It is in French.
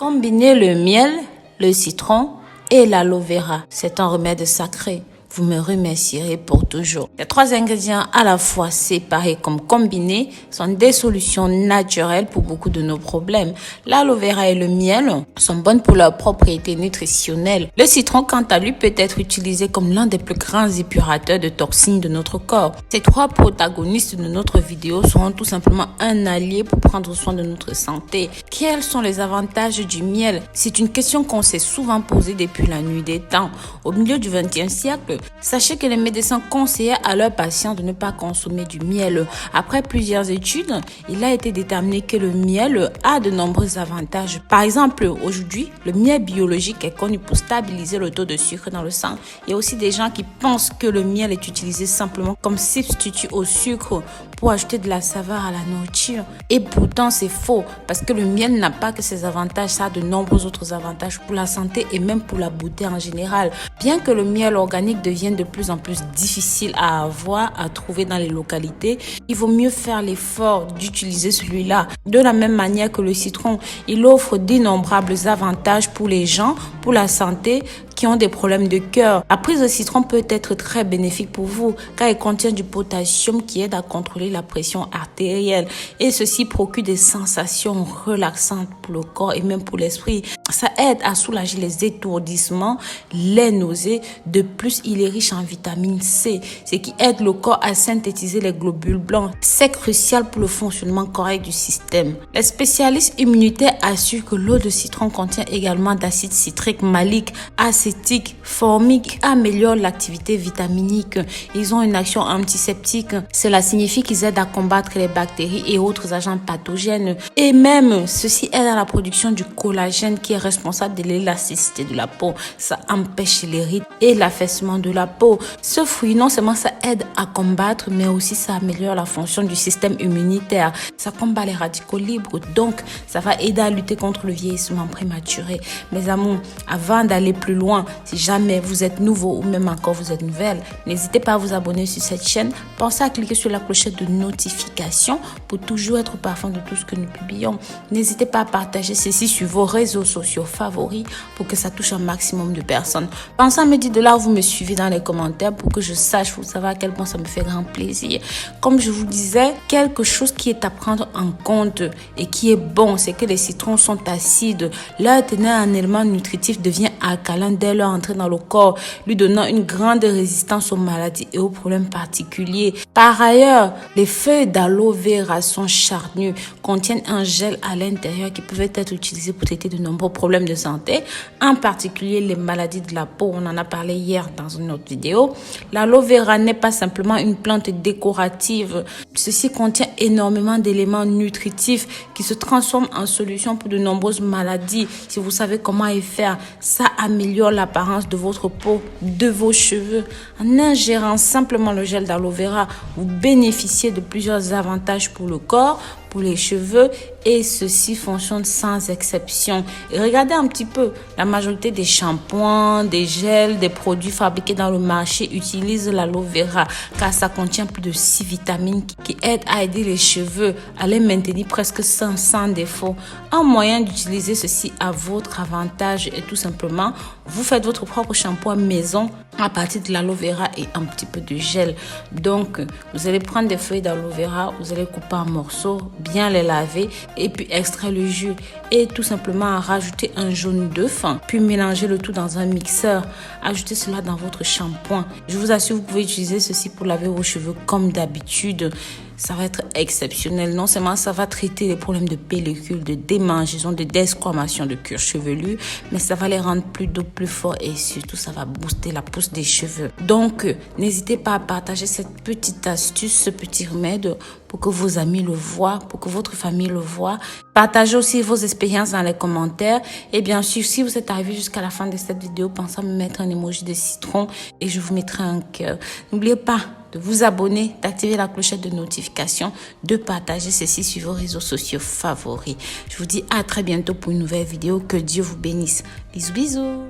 Combinez le miel, le citron et l'aloe vera. C'est un remède sacré. Vous me remercierez pour toujours. Les 3 ingrédients à la fois séparés comme combinés sont des solutions naturelles pour beaucoup de nos problèmes. L'aloe vera et le miel sont bonnes pour leurs propriétés nutritionnelles. Le citron, quant à lui, peut être utilisé comme l'un des plus grands épurateurs de toxines de notre corps. Ces 3 protagonistes de notre vidéo seront tout simplement un allié pour prendre soin de notre santé. Quels sont les avantages du miel? C'est une question qu'on s'est souvent posée depuis la nuit des temps. Au milieu du XXe siècle, sachez que les médecins conseillaient à leurs patients de ne pas consommer du miel. Après plusieurs études, il a été déterminé que le miel a de nombreux avantages. Par exemple, aujourd'hui, le miel biologique est connu pour stabiliser le taux de sucre dans le sang. Il y a aussi des gens qui pensent que le miel est utilisé simplement comme substitut au sucre pour ajouter de la saveur à la nourriture. Et pourtant, c'est faux parce que le miel n'a pas que ses avantages, ça a de nombreux autres avantages pour la santé et même pour la beauté en général. Bien que le miel organique devienne de plus en plus difficile à avoir, à trouver dans les localités, il vaut mieux faire l'effort d'utiliser celui-là. De la même manière que le citron, il offre d'innombrables avantages pour les gens, pour la santé, qui ont des problèmes de cœur. La prise de citron peut être très bénéfique pour vous car il contient du potassium qui aide à contrôler la pression artérielle et ceci procure des sensations relaxantes pour le corps et même pour l'esprit. Ça aide à soulager les étourdissements, les nausées. De plus, il est riche en vitamine C, ce qui aide le corps à synthétiser les globules blancs. C'est crucial pour le fonctionnement correct du système. Les spécialistes immunitaires assurent que l'eau de citron contient également d'acide citrique malique, acétique, formique, améliore l'activité vitaminique. Ils ont une action antiseptique. Cela signifie qu'ils aident à combattre les bactéries et autres agents pathogènes. Et même, ceci aide à la production du collagène qui est responsable de l'élasticité de la peau. Ça empêche les rides et l'affaissement de la peau. Ce fruit, non seulement ça aide à combattre, mais aussi ça améliore la fonction du système immunitaire. Ça combat les radicaux libres, donc ça va aider à lutter contre le vieillissement prématuré. Mes amours, avant d'aller plus loin, si jamais vous êtes nouveau ou même encore vous êtes nouvelle, n'hésitez pas à vous abonner sur cette chaîne. Pensez à cliquer sur la clochette de notification pour toujours être au parfum de tout ce que nous publions. N'hésitez pas à partager ceci sur vos réseaux sociaux favoris pour que ça touche un maximum de personnes. Pensez à me dire de là où vous me suivez dans les commentaires pour que je sache, vous savez à quel point ça me fait grand plaisir. Comme je vous disais, quelque chose qui est à prendre en compte et qui est bon, c'est que les citrons sont acides. Leur teneur en éléments nutritifs devient alcalin dès leur entrée dans le corps, lui donnant une grande résistance aux maladies et aux problèmes particuliers. Par ailleurs, les feuilles d'aloe vera sont charnues, contiennent un gel à l'intérieur qui pouvait être utilisé pour traiter de nombreux problèmes de santé, en particulier les maladies de la peau. On en a parlé hier dans une autre vidéo. L'aloe vera n'est pas simplement une plante décorative. Ceci contient énormément d'éléments nutritifs qui se transforment en solution pour de nombreuses maladies. Si vous savez comment y faire, ça améliore l'apparence de votre peau, de vos cheveux. En ingérant simplement le gel d'aloe vera, vous bénéficiez de plusieurs avantages pour le corps, pour les cheveux et ceci fonctionne sans exception. Et regardez un petit peu, la majorité des shampoings, des gels, des produits fabriqués dans le marché utilisent l'aloe vera car ça contient plus de 6 vitamines qui aident à aider les cheveux à les maintenir presque sans défaut. Un moyen d'utiliser ceci à votre avantage est tout simplement, vous faites votre propre shampoing maison à partir de l'aloe vera et un petit peu de gel. Donc, vous allez prendre des feuilles d'aloe vera, vous allez couper en morceaux, bien les laver et puis extraire le jus et tout simplement rajouter un jaune d'œuf, puis mélanger le tout dans un mixeur. Ajoutez cela dans votre shampoing. Je vous assure, vous pouvez utiliser ceci pour laver vos cheveux comme d'habitude. Ça va être exceptionnel. Non seulement ça va traiter les problèmes de pellicule, de démangeaison, de desquamation de cuir chevelu, mais ça va les rendre plus doux, plus forts et surtout ça va booster la pousse des cheveux. Donc, n'hésitez pas à partager cette petite astuce, ce petit remède pour que vos amis le voient, pour que votre famille le voit. Partagez aussi vos expériences dans les commentaires. Et bien sûr, si vous êtes arrivé jusqu'à la fin de cette vidéo, pensez à me mettre un emoji de citron et je vous mettrai un cœur. N'oubliez pas de vous abonner, d'activer la clochette de notification, de partager ceci sur vos réseaux sociaux favoris. Je vous dis à très bientôt pour une nouvelle vidéo. Que Dieu vous bénisse. Bisous, bisous.